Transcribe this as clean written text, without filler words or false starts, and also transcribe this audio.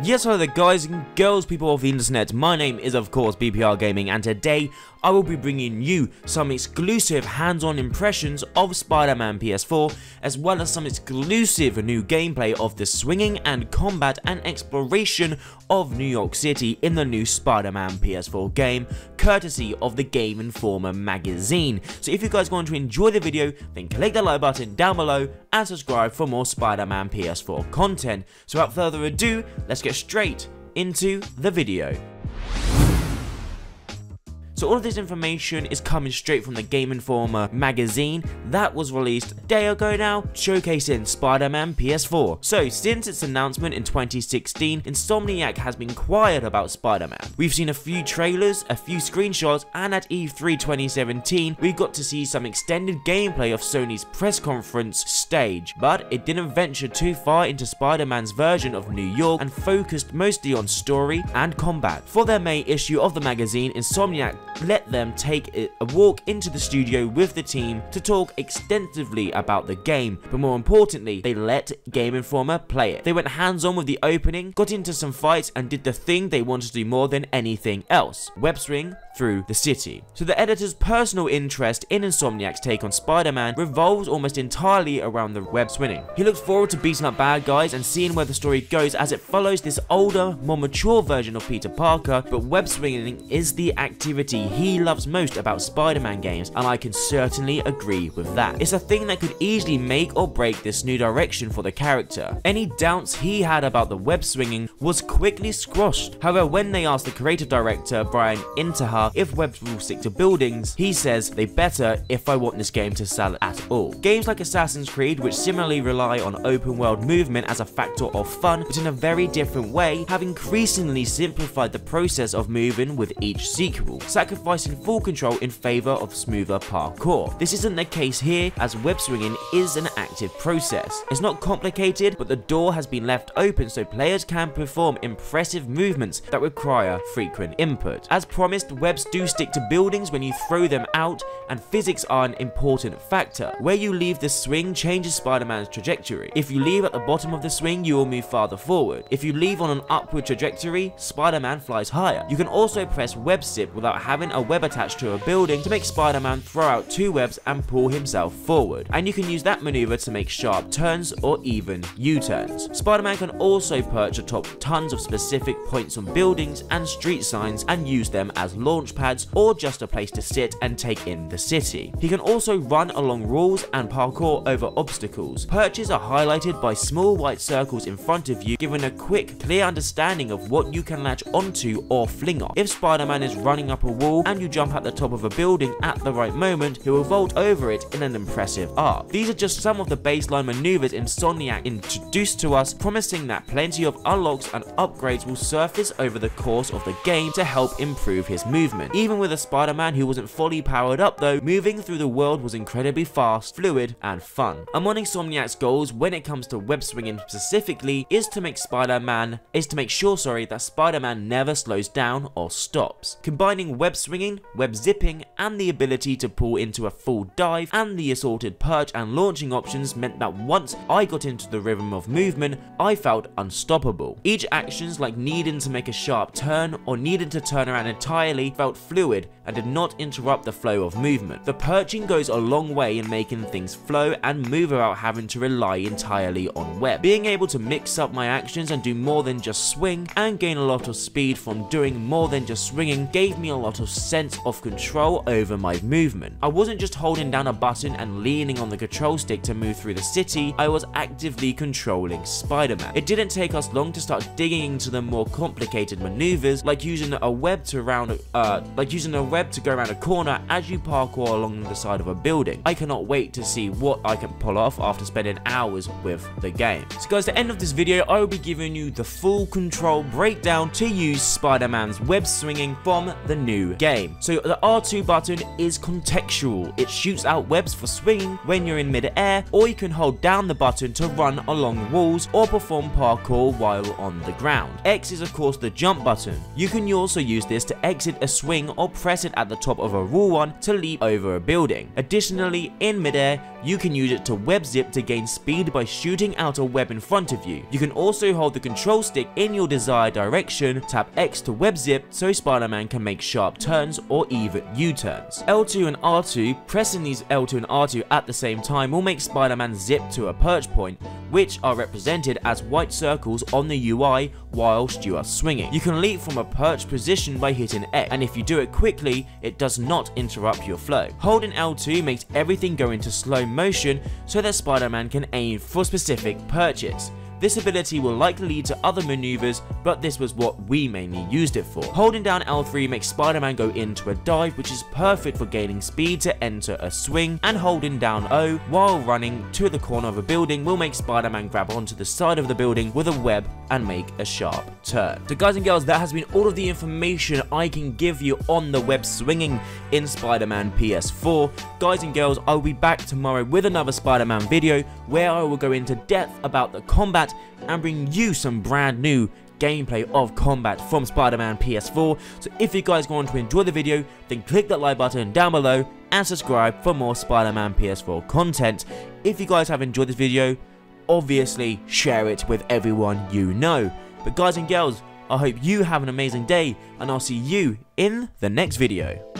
Yes, hello there guys and girls, people of the internet. My name is of course BPRGaming, and today I will be bringing you some exclusive hands-on impressions of Spider-Man PS4, as well as some exclusive new gameplay of the swinging and combat and exploration of New York City in the new Spider-Man PS4 game, courtesy of the Game Informer magazine. So if you guys want to enjoy the video, then click the like button down below and subscribe for more Spider-Man PS4 content. So without further ado, let's get straight into the video. So all of this information is coming straight from the Game Informer magazine that was released a day ago now, showcasing Spider-Man PS4. So since its announcement in 2016, Insomniac has been quiet about Spider-Man. We've seen a few trailers, a few screenshots, and at E3 2017, we got to see some extended gameplay of Sony's press conference stage, but it didn't venture too far into Spider-Man's version of New York and focused mostly on story and combat. For their May issue of the magazine, Insomniac let them take a walk into the studio with the team to talk extensively about the game, but more importantly, they let Game Informer play it. They went hands-on with the opening, got into some fights, and did the thing they wanted to do more than anything else: web swing through the city. So the editor's personal interest in Insomniac's take on Spider-Man revolves almost entirely around the web swinging. He looks forward to beating up bad guys and seeing where the story goes, as it follows this older, more mature version of Peter Parker, but web swinging is the activity he loves most about Spider-Man games, and I can certainly agree with that. It's a thing that could easily make or break this new direction for the character. Any doubts he had about the web swinging was quickly squashed. However, when they asked the creative director, Brian Intihar, if webs will stick to buildings, he says they better if I want this game to sell at all. Games like Assassin's Creed, which similarly rely on open world movement as a factor of fun, but in a very different way, have increasingly simplified the process of moving with each sequel, sacrificing full control in favor of smoother parkour. This isn't the case here, as web swinging is an active process. It's not complicated, but the door has been left open so players can perform impressive movements that require frequent input. As promised, webs do stick to buildings when you throw them out, and physics are an important factor. Where you leave the swing changes Spider-Man's trajectory. If you leave at the bottom of the swing, you will move farther forward. If you leave on an upward trajectory, Spider-Man flies higher. You can also press web sip without having a web attached to a building to make Spider-Man throw out two webs and pull himself forward, and you can use that maneuver to make sharp turns or even U-turns. Spider-Man can also perch atop tons of specific points on buildings and street signs and use them as launch pads or just a place to sit and take in the city. He can also run along walls and parkour over obstacles. Perches are highlighted by small white circles in front of you, giving a quick, clear understanding of what you can latch onto or fling off. If Spider-Man is running up a wall and you jump at the top of a building at the right moment, he will vault over it in an impressive arc. These are just some of the baseline maneuvers Insomniac introduced to us, promising that plenty of unlocks and upgrades will surface over the course of the game to help improve his movement. Even with a Spider-Man who wasn't fully powered up though, moving through the world was incredibly fast, fluid, and fun. Among Insomniac's goals when it comes to web swinging specifically is to make sure that Spider-Man never slows down or stops. Combining web swinging, web zipping, and the ability to pull into a full dive, and the assorted perch and launching options meant that once I got into the rhythm of movement, I felt unstoppable. Each actions, like needing to make a sharp turn or needing to turn around entirely, felt fluid and did not interrupt the flow of movement. The perching goes a long way in making things flow and move without having to rely entirely on web. Being able to mix up my actions and do more than just swing and gain a lot of speed from doing more than just swinging gave me a lot of sense of control over my movement. I wasn't just holding down a button and leaning on the control stick to move through the city, I was actively controlling Spider-Man. It didn't take us long to start digging into the more complicated maneuvers, like using a web to go around a corner as you parkour along the side of a building. I cannot wait to see what I can pull off after spending hours with the game. So guys, at the end of this video, I will be giving you the full control breakdown to use Spider-Man's web swinging from the new game. So the R2 button is contextual. It shoots out webs for swinging when you're in mid-air, or you can hold down the button to run along walls or perform parkour while on the ground. X is of course the jump button. You can also use this to exit a swing or press it at the top of a raw one to leap over a building. Additionally, in mid-air, you can use it to web zip to gain speed by shooting out a web in front of you. You can also hold the control stick in your desired direction, tap X to web zip so Spider-Man can make sharp turns or even U-turns. L2 and R2, pressing these L2 and R2 at the same time will make Spider-Man zip to a perch point, which are represented as white circles on the UI whilst you are swinging. You can leap from a perched position by hitting X, and if you do it quickly, it does not interrupt your flow. Holding L2 makes everything go into slow motion so that Spider-Man can aim for specific perches. This ability will likely lead to other maneuvers, but this was what we mainly used it for. Holding down L3 makes Spider-Man go into a dive, which is perfect for gaining speed to enter a swing, and holding down O while running to the corner of a building will make Spider-Man grab onto the side of the building with a web and make a sharp turn. So guys and girls, that has been all of the information I can give you on the web swinging in Spider-Man PS4. Guys and girls, I'll be back tomorrow with another Spider-Man video where I will go into depth about the combat and bring you some brand new gameplay of combat from Spider-Man PS4. So if you guys want to enjoy the video, then click that like button down below and subscribe for more Spider-Man PS4 content. If you guys have enjoyed this video, obviously share it with everyone you know. But guys and girls, I hope you have an amazing day, and I'll see you in the next video.